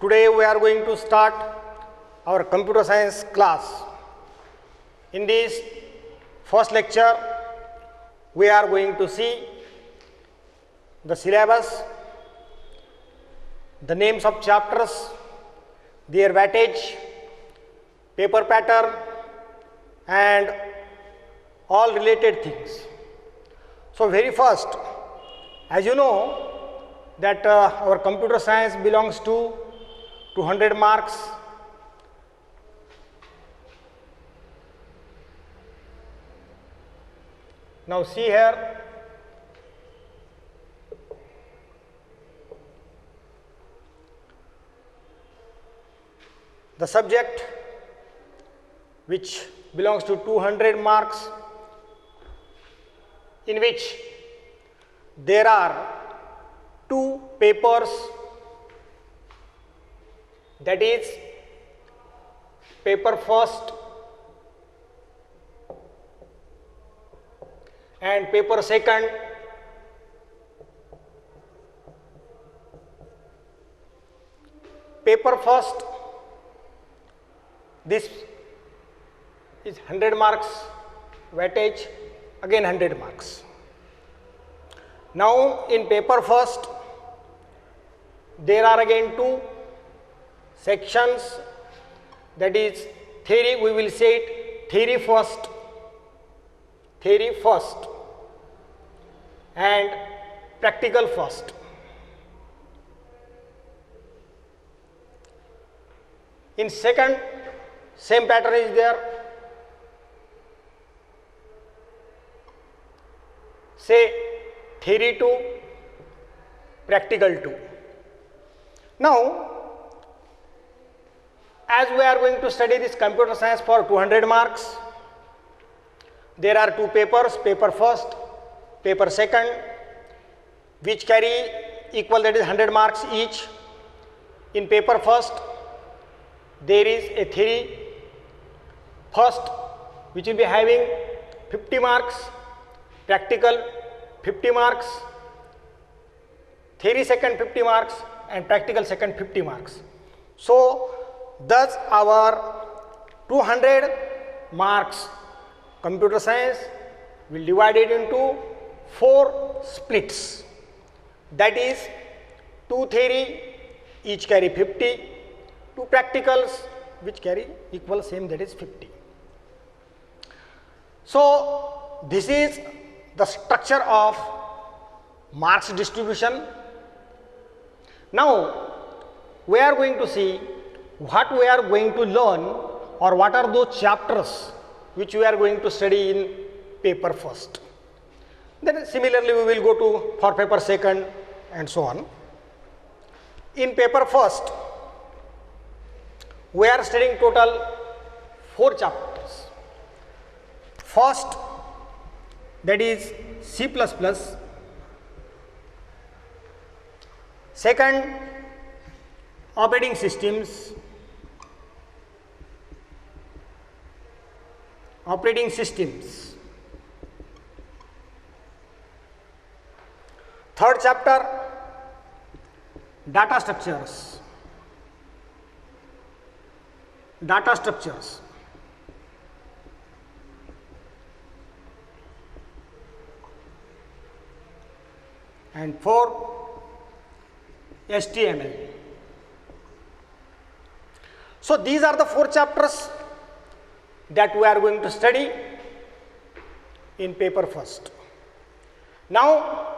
Today we are going to start our computer science class. In this first lecture, we are going to see the syllabus, the names of chapters, their weightage, paper pattern and all related things. So very first, as you know that our computer science belongs to 200 marks. Now see here, the subject which belongs to 200 marks, in which there are two papers, that is paper first and paper second. Paper first, this is 100 marks weightage, again 100 marks. Now in paper first, there are again two sections, that is theory, we will say it theory first and practical first. In second, same pattern is there, say theory 2, practical 2. Now, as we are going to study this computer science for 200 marks, there are two papers, paper first, paper second, which carry equal, that is 100 marks each. In paper first, there is a theory first, which will be having 50 marks, practical 50 marks, theory second 50 marks and practical second 50 marks. So, thus our 200 marks computer science will divide it into 4 splits, that is 2 theory each carry 50, 2 practicals which carry equal same, that is 50. So, this is the structure of marks distribution. Now, we are going to see what we are going to learn or what are those chapters which we are going to study in paper first. Then similarly we will go to for paper second and so on. In paper first, we are studying total 4 chapters. First, that is C++. Second, operating systems. Third chapter, data structures. And 4, HTML. So these are the 4 chapters that we are going to study in paper first. Now,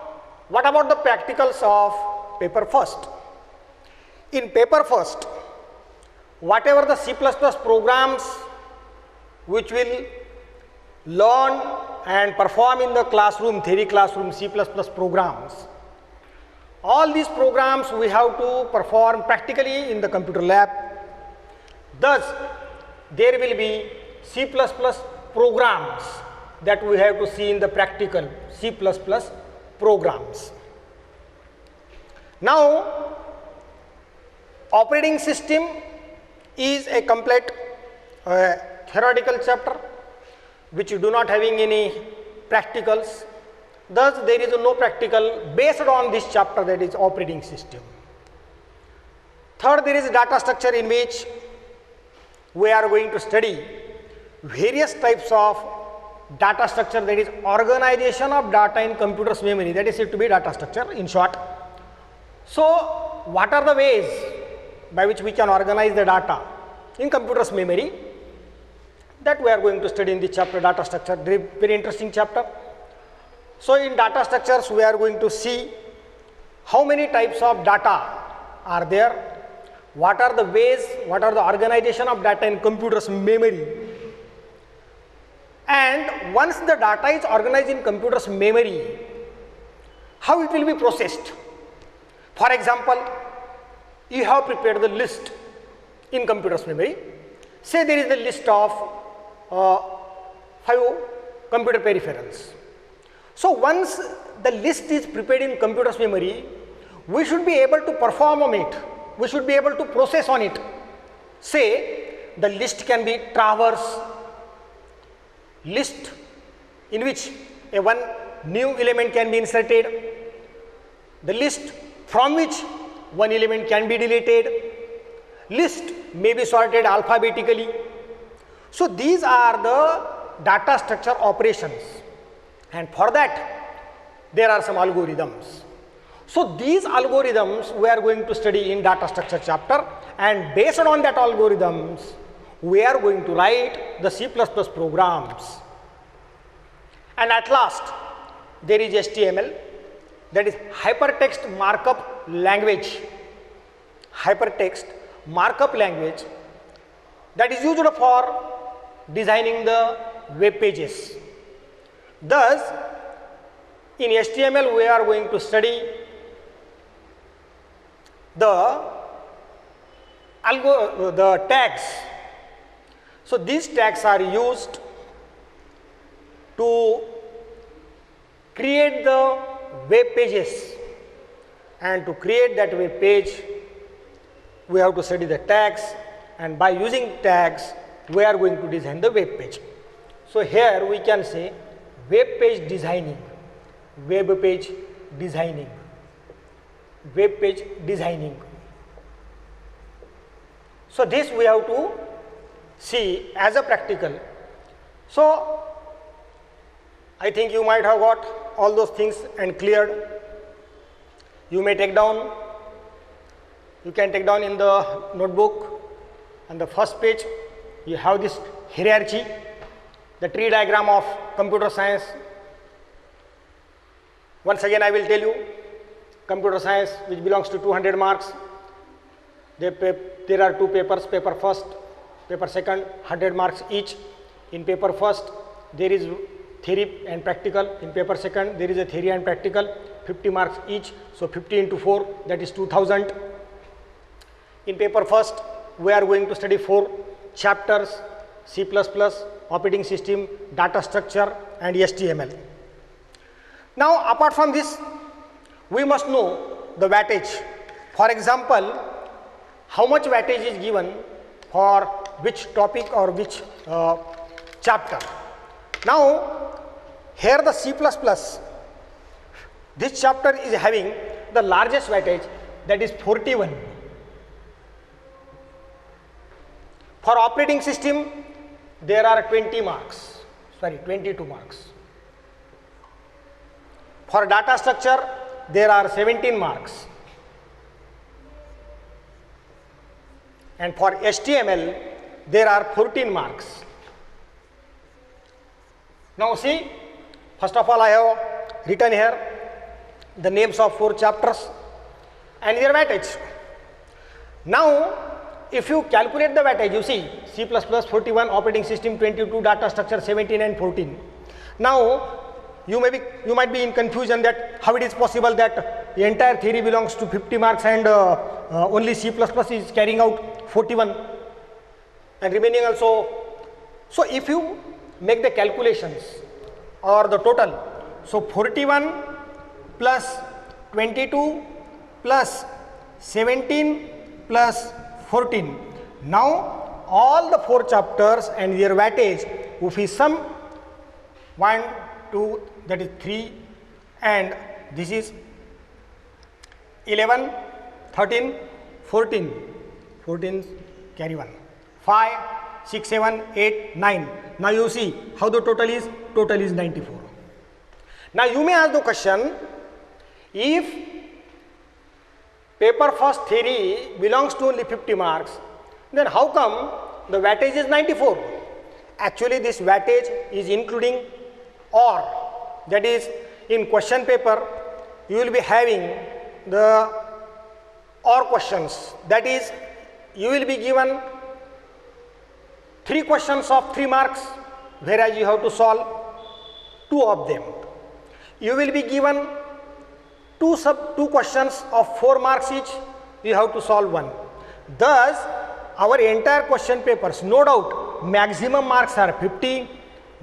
what about the practicals of paper first? In paper first, whatever the C++ programs which will learn and perform in the classroom, theory classroom, C++ programs, all these programs we have to perform practically in the computer lab. Thus, there will be C++ programs that we have to see in the practical C++ programs. Now, operating system is a complete theoretical chapter which do not having any practicals. Thus, there is no practical based on this chapter, that is operating system. Third, there is data structure in which we are going to study various types of data structure, that is organization of data in computer's memory, that is said to be data structure in short. So, what are the ways by which we can organize the data in computer's memory? That we are going to study in the chapter data structure, very interesting chapter. So, in data structures we are going to see how many types of data are there, what are the ways, what are the organization of data in computer's memory, and once the data is organized in computer's memory, how it will be processed. For example, you have prepared the list in computer's memory. Say there is the list of 5 computer peripherals. So, once the list is prepared in computer's memory, we should be able to perform on it, we should be able to process on it. Say the list can be traverse list, in which a one new element can be inserted, the list from which one element can be deleted, list may be sorted alphabetically. So, these are the data structure operations, and for that there are some algorithms. So, these algorithms we are going to study in data structure chapter, and based on that algorithms we are going to write the C++ programs. And at last there is HTML, that is hypertext markup language, hypertext markup language, that is used for designing the web pages. Thus, in HTML we are going to study the tags. So, these tags are used to create the web pages, and to create that web page we have to study the tags, and by using tags we are going to design the web page. So, here we can say web page designing, web page designing, web page designing. So, this we have to see as a practical. So, I think you might have got all those things and cleared. You may take down, you can take down in the notebook. On the first page you have this hierarchy, the tree diagram of computer science. Once again I will tell you, computer science which belongs to 200 marks, there are 2 papers, paper first, paper second, 100 marks each. In paper first there is theory and practical, in paper second there is a theory and practical, 50 marks each. So, 50 into 4, that is 2000. In paper first we are going to study 4 chapters: C++, operating system, data structure and HTML. Now, apart from this we must know the wattage. For example, how much wattage is given for which topic or which chapter. Now, here the C++, this chapter is having the largest wattage, that is 41. For operating system there are 22 marks. For data structure there are 17 marks, and for HTML there are 14 marks. Now see, first of all I have written here the names of 4 chapters and their wattage. Now, if you calculate the wattage, you see C++ 41, operating system 22, data structure 17 and 14. Now, you might be in confusion that how it is possible that the entire theory belongs to 50 marks and only C++ is carrying out 41 and remaining also. So, if you make the calculations or the total, so 41 plus 22 plus 17 plus 14. Now, all the 4 chapters and their wattage, if we sum 1, 2, that is 3, and this is 11, 13, 14, 14 carry 1, 5, 6, 7, 8, 9. Now you see how the total is 94. Now you may ask the question, if paper first theory belongs to only 50 marks, then how come the wattage is 94? Actually this wattage is including OR, that is in question paper you will be having the OR questions, that is you will be given 3 questions of 3 marks, whereas you have to solve 2 of them. You will be given 2 questions of 4 marks each, you have to solve 1. Thus our entire question papers, no doubt maximum marks are 50,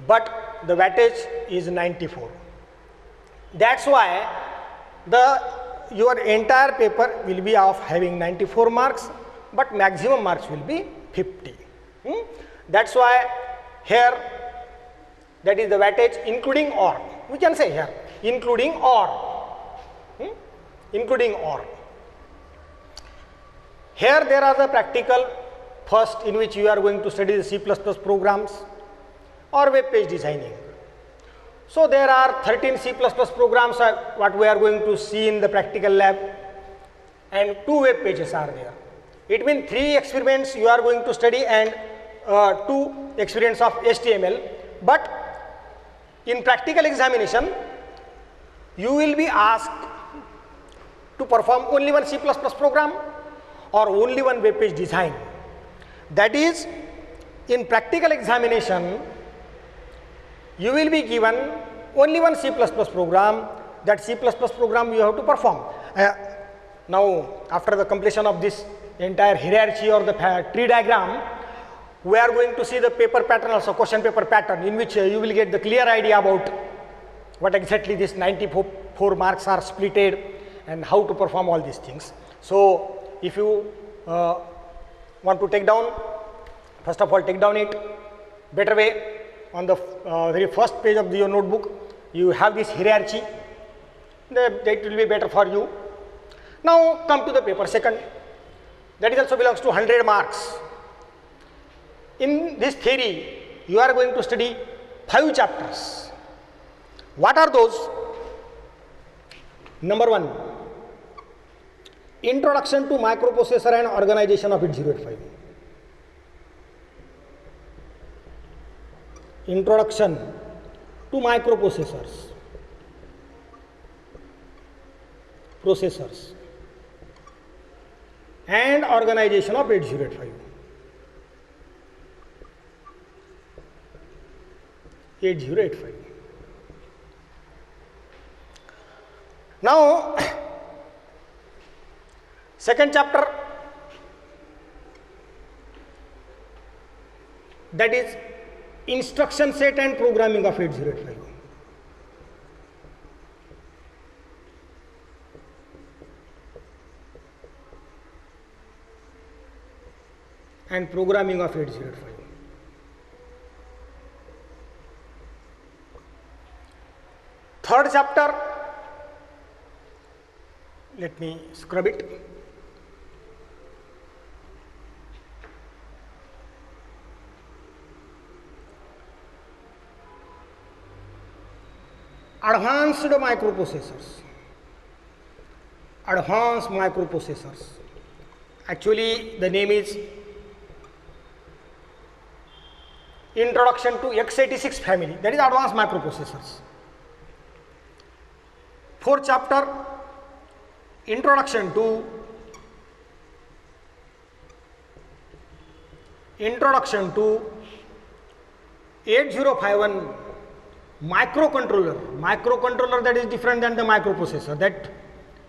but the wattage is 94. That's why your entire paper will be of having 94 marks, but maximum marks will be 50. That's why here, that is the wattage including OR. We can say here including OR. Including OR. Here there are the practical first, in which you are going to study the C++ programs or web page designing. So there are 13 C++ programs what we are going to see in the practical lab, and 2 web pages are there. It means 3 experiments you are going to study and 2 experiments of HTML, but in practical examination you will be asked to perform only one C++ program or only one web page design. That is, in practical examination you will be given only one C++ program. That C++ program you have to perform. Now after the completion of this entire hierarchy or the tree diagram, we are going to see the paper pattern also, question paper pattern, in which you will get the clear idea about what exactly this 94 marks are splitted and how to perform all these things. So if you want to take down, first of all take down it better way. On the very first page of your notebook you have this hierarchy, that will be better for you. Now come to the paper second, that is also belongs to 100 marks. In this theory you are going to study 5 chapters. What are those? Number 1, Introduction to Microprocessor and Organization of 8085. Introduction to microprocessors, and organization of 8085. 8085. Now, second chapter, that is instruction set and programming of 8085. And programming of 8085. Third chapter, let me scrub it. Advanced microprocessors. Advanced microprocessors. Actually, the name is Introduction to x86 family, that is advanced microprocessors. Fourth chapter, Introduction to Introduction to 8051 microcontroller. Microcontroller, that is different than the microprocessor. That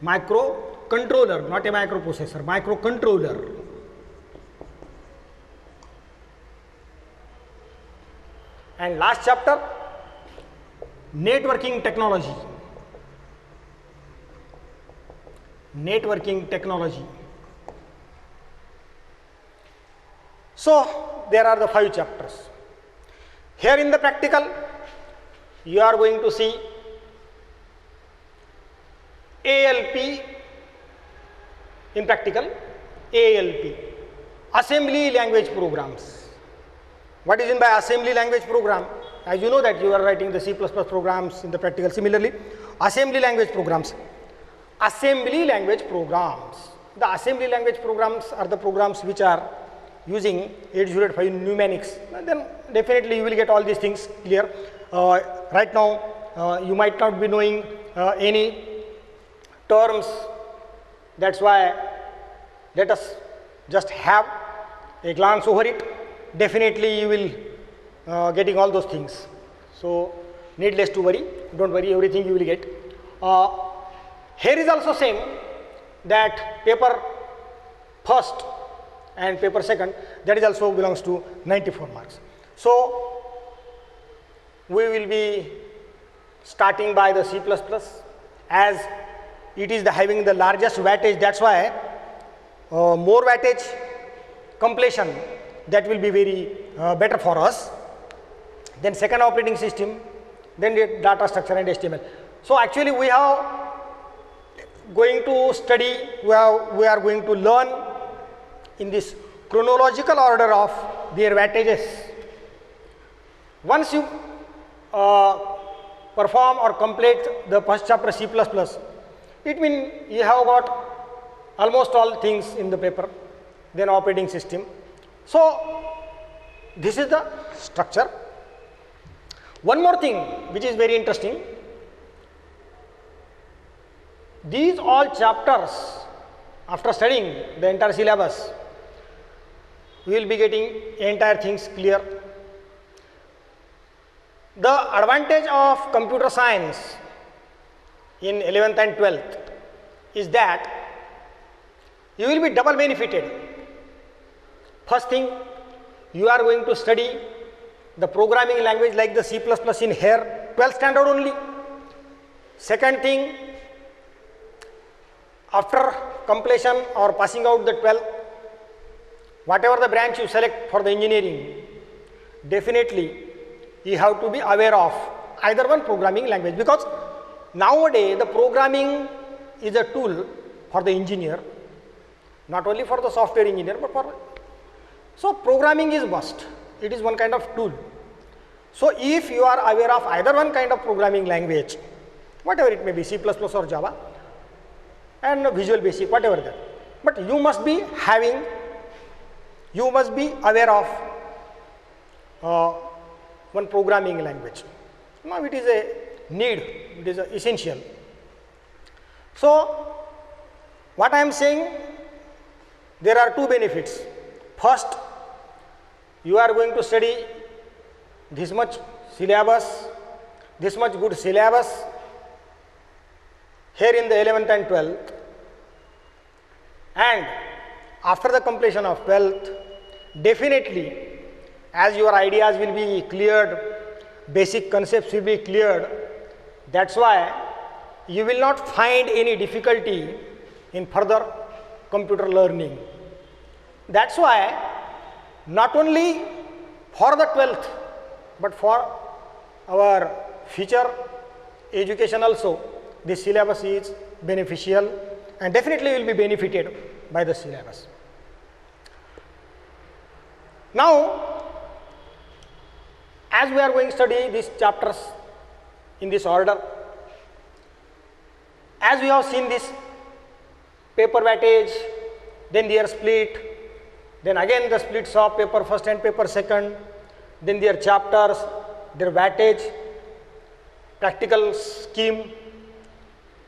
microcontroller, not a microprocessor, microcontroller. And last chapter, networking technology. Networking technology. So there are the 5 chapters. Here in the practical, you are going to see ALP in practical, ALP, assembly language programs. What is meant by assembly language program? As you know that you are writing the C++ programs in the practical. Similarly, assembly language programs. Assembly language programs. The assembly language programs are the programs which are using 8085 numerics. Then definitely you will get all these things clear. Right now you might not be knowing any terms. That's why let us just have a glance over it. Definitely you will getting all those things. So needless to worry, don't worry, everything you will get. Here is also same, that paper first and paper second, that is also belongs to 94 marks. So we will be starting by the C++, as it is having the largest wattage. That's why more wattage completion, that will be very better for us. Then second operating system, then the data structure and HTML. So actually we have going to study, we are going to learn in this chronological order of their wattages. Once you perform or complete the first chapter C++, it means you have got almost all things in the paper, then operating system. So this is the structure. One more thing which is very interesting, these all chapters, after studying the entire syllabus, we will be getting entire things clear. The advantage of computer science in 11th and 12th is that you will be double benefited. First thing, you are going to study the programming language like the C++ in here 12th standard only. Second thing, after completion or passing out the 12th, whatever the branch you select for the engineering, definitely you have to be aware of either one programming language, because nowadays the programming is a tool for the engineer, not only for the software engineer but for, so programming is must, it is one kind of tool. So if you are aware of either one kind of programming language, whatever it may be, C++ or Java, and Visual Basic, whatever that, but you must be having, you must be aware of one programming language. Now it is a need, it is essential. So what I am saying, there are two benefits. First, you are going to study this much syllabus, this much good syllabus here in the 11th and 12th, and after the completion of 12th, definitely as your ideas will be cleared, basic concepts will be cleared, that's why you will not find any difficulty in further computer learning. That's why not only for the 12th but for our future education also, this syllabus is beneficial and definitely will be benefited by the syllabus. Now, as we are going to study these chapters in this order, as we have seen this paper wattage, then their split, then again the splits of paper first and paper second, then their chapters, their wattage, practical scheme.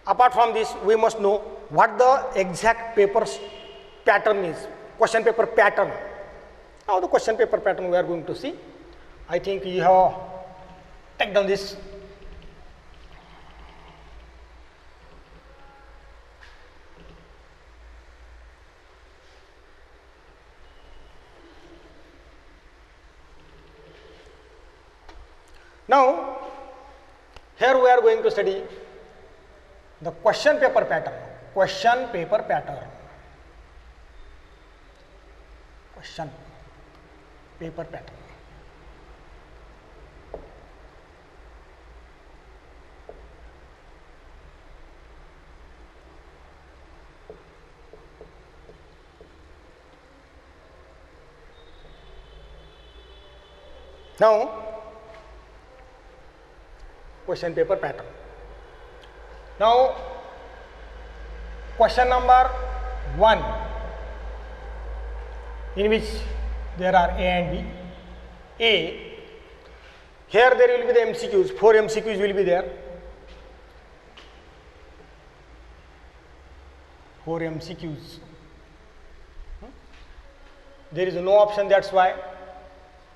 Apart from this, we must know what the exact paper's pattern is, question paper pattern. Now the question paper pattern we are going to see. I think you have taken down this. Now, here we are going to study the question paper pattern. Question paper pattern. Question paper pattern. Now, question paper pattern. Now, question number 1, in which there are A and B. A, here there will be the MCQs, 4 MCQs will be there. 4 MCQs. There is no option, that's why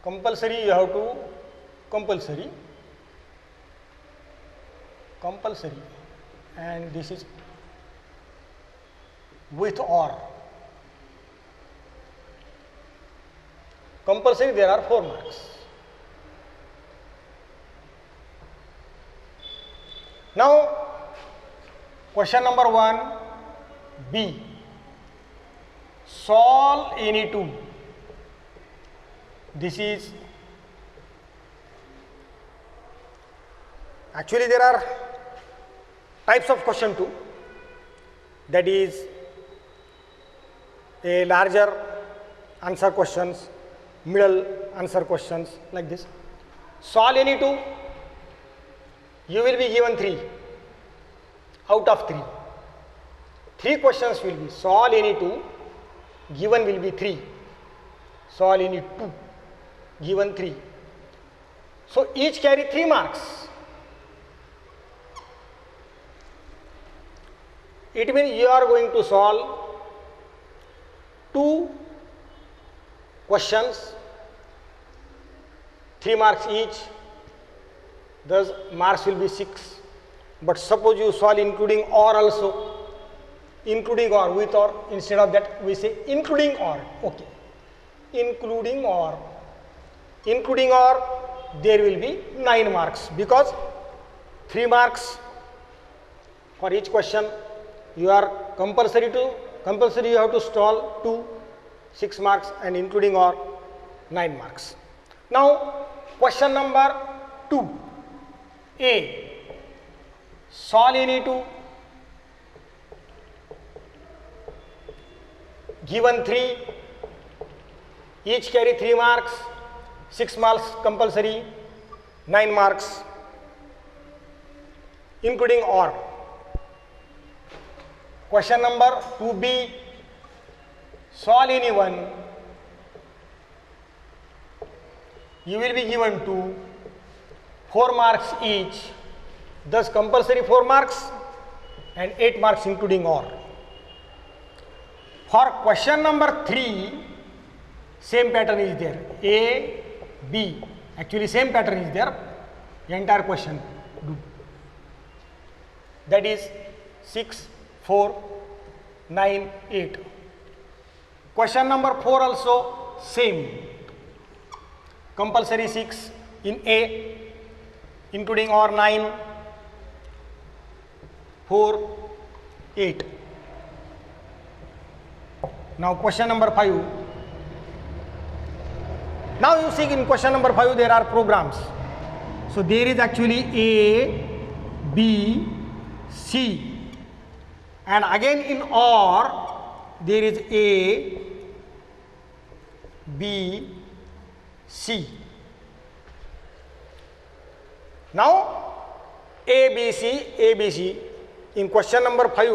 compulsory you have to compulsory, and this is with or. Compulsory there are 4 marks. Now, question number 1, B. Solve any two. This is actually there are types of question too. That is a larger answer questions, middle answer questions, like this. Solve any two. You will be given 3 out of 3. 3 questions will be solve any 2, given will be 3. Solve any 2, given 3. So each carry 3 marks. It means you are going to solve 2 questions, 3 marks each. Thus marks will be 6. But suppose you solve including or also, including or with or, instead of that we say including or. Okay, including or there will be 9 marks, because 3 marks for each question. You are compulsory you have to solve 2, 6 marks, and including or 9 marks. Now question number 2, A. Solve any 2, given 3, each carry 3 marks, 6 marks compulsory, 9 marks, including or. Question number 2B. Solve any one. You will be given 2, 4 marks each, thus compulsory 4 marks and 8 marks including or. For question number 3, same pattern is there. A, B. Actually same pattern is there. Entire question. That is 6, 4, 9, 8. Question number 4 also same. Compulsory 6 in A, including or 9, 4, 8. Now question number 5. Now you see in question number 5 there are programs. So there is actually A, B, C, and again in OR there is A, B, C. Now ABC. In question number 5,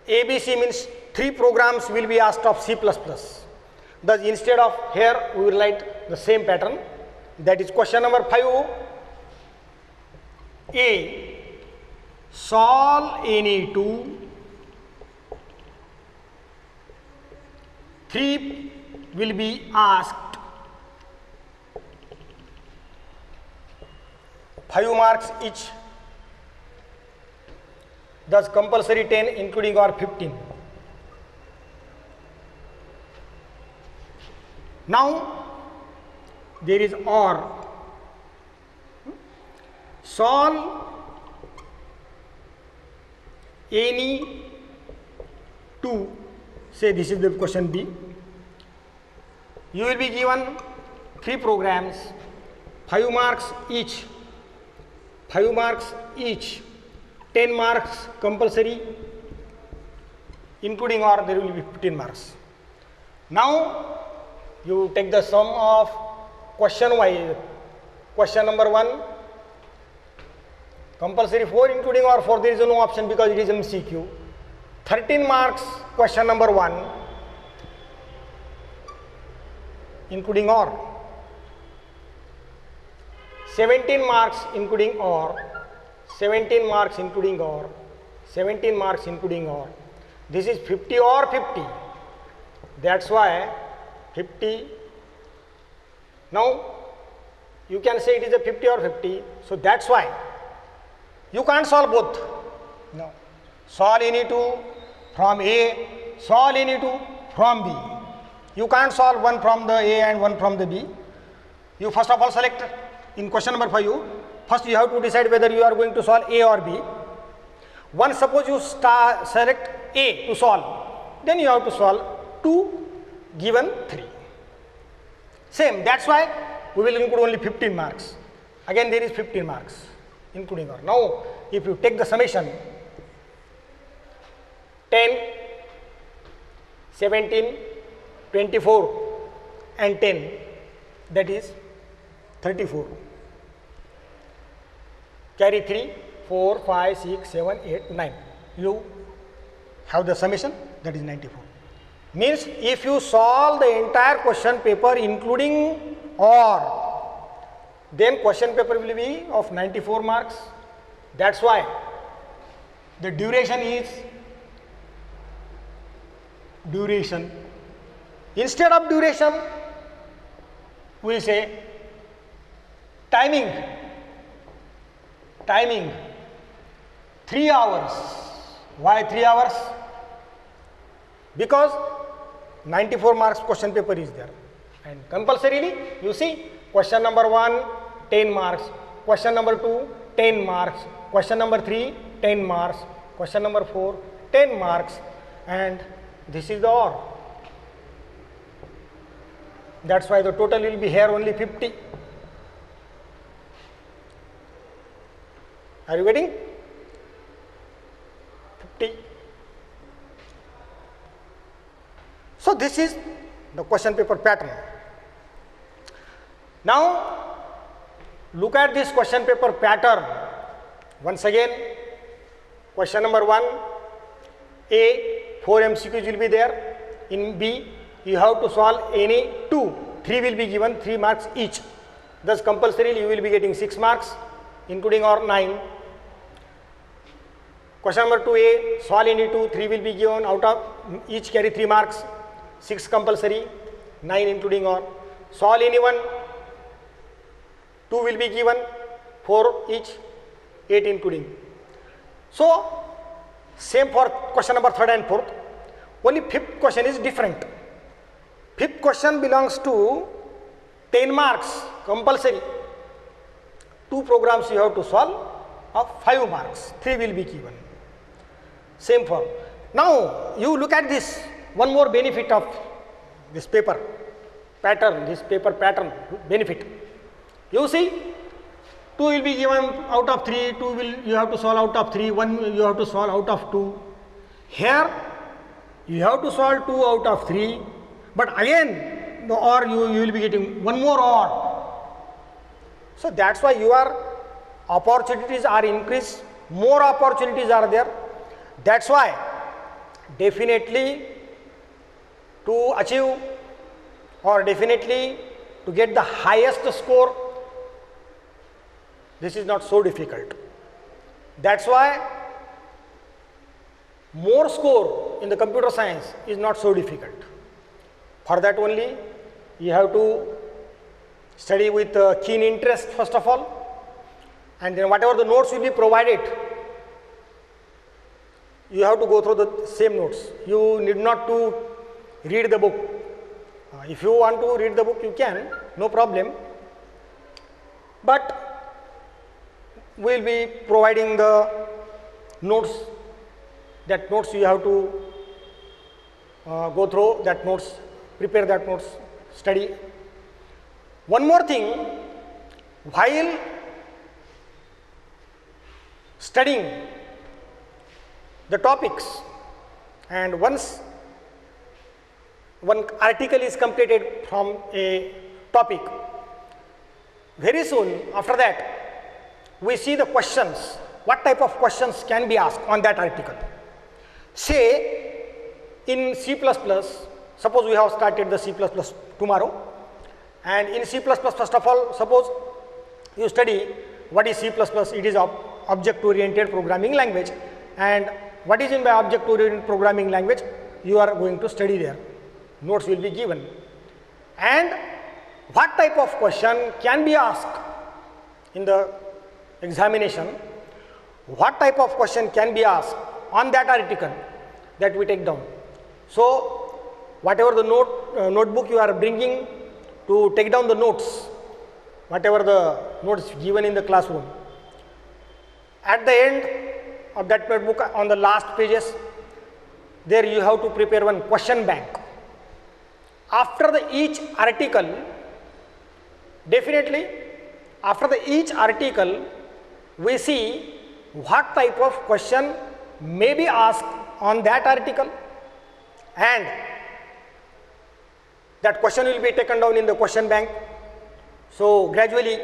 ABC means 3 programs will be asked of C++. Thus instead of here we will write the same pattern. That is question number 5, A. Solve any 2, 3 will be asked, 5 marks each, thus compulsory 10 including or 15. Now there is OR. Solve any 2, say this is the question B. You will be given 3 programs, 5 marks each, 5 marks each, 10 marks compulsory, including or there will be 15 marks. Now you take the sum of question wise. Question number 1, compulsory 4 including or 4, there is no option because it is MCQ. 13 marks question number 1 including or. 17 marks including or. 17 marks including or. 17 marks including or. This is 50 or 50. That's why 50. Now you can say it is a 50 or 50. So that's why you can't solve both. No. Solve any two from A, solve any two from B. You can't solve one from the A and one from the B. You first of all select in question number 5. First you have to decide whether you are going to solve A or B. Once suppose you select A to solve, then you have to solve 2 given 3. Same, that's why we will include only 15 marks. Again there is 15 marks including or. Now if you take the summation 10, 17, 24 and 10, that is 34. Carry 3, 4, 5, 6, 7, 8, 9. You have the summation, that is 94. Means if you solve the entire question paper including or, then question paper will be of 94 marks. That's why the duration is duration. Instead of duration, we will say timing. Timing 3 hours. Why 3 hours? Because 94 marks question paper is there, and compulsorily you see question number 1 10 marks, question number 2 10 marks, question number 3 10 marks, question number 4 10 marks, and this is the or. That's why the total will be here only 50. Are you getting? 50. So this is the question paper pattern. Now look at this question paper pattern. Once again, question number 1, A, 4 MCQs will be there. In B, you have to solve any 2. 3 will be given, 3 marks each. Thus compulsorily you will be getting 6 marks including or 9. Question number 2A, solve any 2, 3 will be given, out of each carry 3 marks, 6 compulsory, 9 including or. Solve any 1, 2 will be given, 4 each, 8 including. So same for question number 3rd and 4th, only 5th question is different. 5th question belongs to 10 marks compulsory. 2 programs you have to solve of 5 marks, 3 will be given. Same for. Now you look at this, one more benefit of this paper pattern, this paper pattern benefit. You see, 2 will be given out of 3, 2 will you have to solve out of 3, 1 you have to solve out of 2. Here you have to solve 2 out of 3, but again the or you will be getting one more or. So that's why your opportunities are increased, more opportunities are there. That's why definitely to achieve or definitely to get the highest score, this is not so difficult. That's why more score in the computer science is not so difficult. For that only you have to study with keen interest first of all, and then whatever the notes will be provided, you have to go through the same notes. You need not to read the book. If you want to read the book, you can, no problem. But we will be providing the notes. That notes you have to go through that notes, prepare that notes, study. One more thing, while studying the topics, and once one article is completed from a topic, Very soon after that, we see the questions, what type of questions can be asked on that article. Say in C++, suppose we have started the C++ tomorrow, and in C++, first of all, suppose you study what is C++, it is object oriented programming language, and what is in by object oriented programming language, you are going to study there, notes will be given, and what type of question can be asked in the examination, what type of question can be asked on that article, that we take down. So whatever the notebook you are bringing to take down the notes, whatever the notes given in the classroom, at the end of that notebook, on the last pages, there you have to prepare one question bank. After each article, definitely after each article, we see what type of question may be asked on that article, and that question will be taken down in the question bank. So gradually,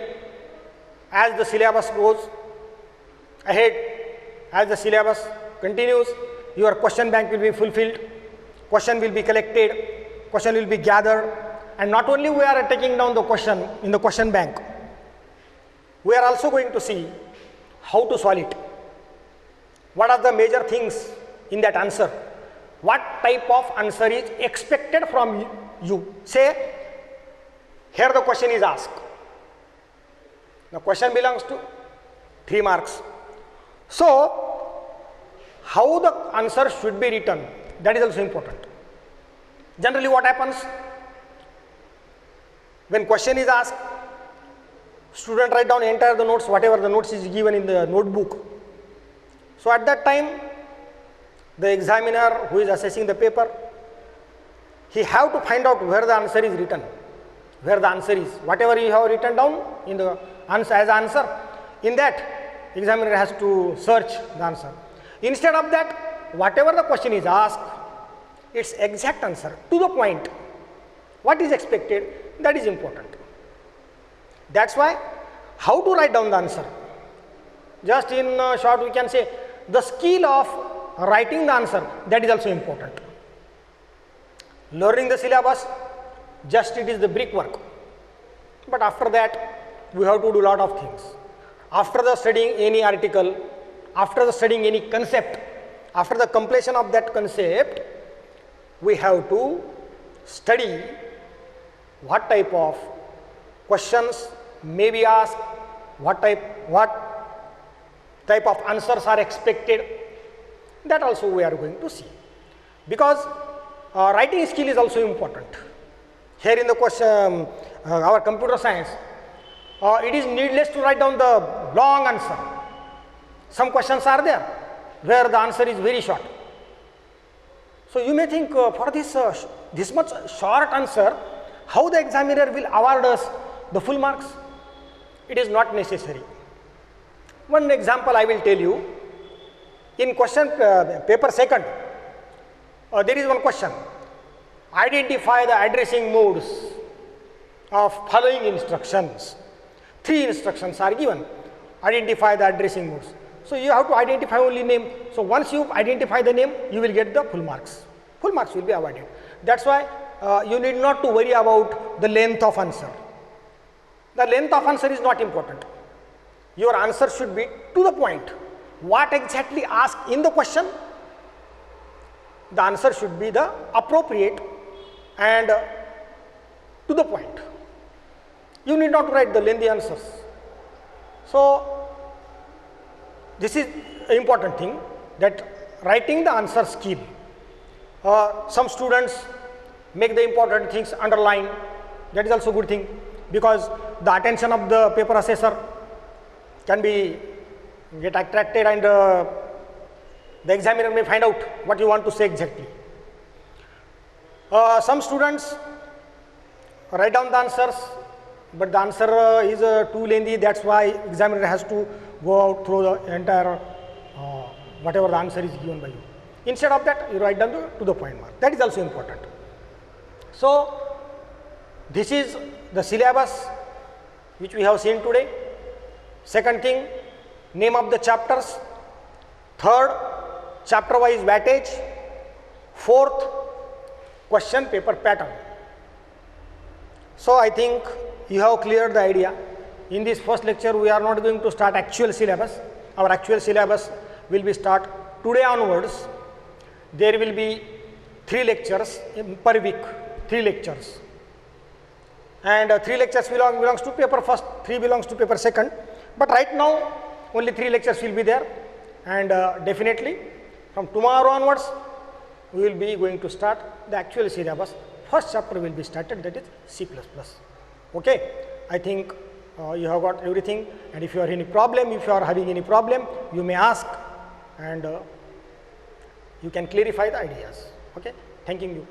as the syllabus goes ahead, as the syllabus continues, your question bank will be fulfilled, question will be collected, question will be gathered, and not only we are taking down the question in the question bank, we are also going to see how to solve it. What are the major things in that answer? What type of answer is expected from you? Say, here the question is asked. The question belongs to 3 marks. So, how the answer should be written, that is also important. Generally what happens? When question is asked, student write down entire the notes, whatever the notes is given in the notebook. So at that time, the examiner who is assessing the paper, he have to find out where the answer is written, where the answer is. Whatever you have written down in the answer as answer, in that examiner has to search the answer. Instead of that, whatever the question is asked, its exact answer to the point, what is expected, that is important. That's why how to write down the answer. Just in short we can say the skill of writing the answer, that is also important. Learning the syllabus, just it is the brickwork. But after that, we have to do lot of things. After the studying any article, after the studying any concept, after the completion of that concept, we have to study what type of questions may be asked, what type of answers are expected, that also we are going to see. Because writing skill is also important. Here in the question, our computer science, it is needless to write down the long answer. Some questions are there where the answer is very short. So you may think for this much short answer, how the examiner will award us the full marks? It is not necessary. One example I will tell you. In question paper second, there is one question. Identify the addressing modes of following instructions. 3 instructions are given. Identify the addressing modes. So you have to identify only name. So once you identify the name, you will get the full marks. Full marks will be awarded. That's why you need not to worry about the length of answer. The length of answer is not important. Your answer should be to the point. What exactly asked in the question, the answer should be the appropriate and to the point. You need not write the lengthy answers. So this is an important thing, that writing the answer skill. Some students make the important things underline. That is also a good thing, because the attention of the paper assessor can be get attracted, and the examiner may find out what you want to say exactly. Some students write down the answers, but the answer is too lengthy. That's why examiner has to go out through the entire whatever the answer is given by you. Instead of that, you write down to the point mark. That is also important. So this is the syllabus which we have seen today. Second thing, name of the chapters. Third, chapter wise wattage. Fourth, question paper pattern. So I think you have cleared the idea. In this first lecture, we are not going to start actual syllabus. Our actual syllabus will be start today onwards. There will be 3 lectures per week, 3 lectures. And 3 lectures belongs to paper first, 3 belongs to paper second. But right now, only 3 lectures will be there. And definitely, from tomorrow onwards, we will be going to start the actual syllabus. First chapter will be started, that is C++. Okay, I think you have got everything, and if you are any problem, if you are having any problem, you may ask, and you can clarify the ideas. Okay, thanking you.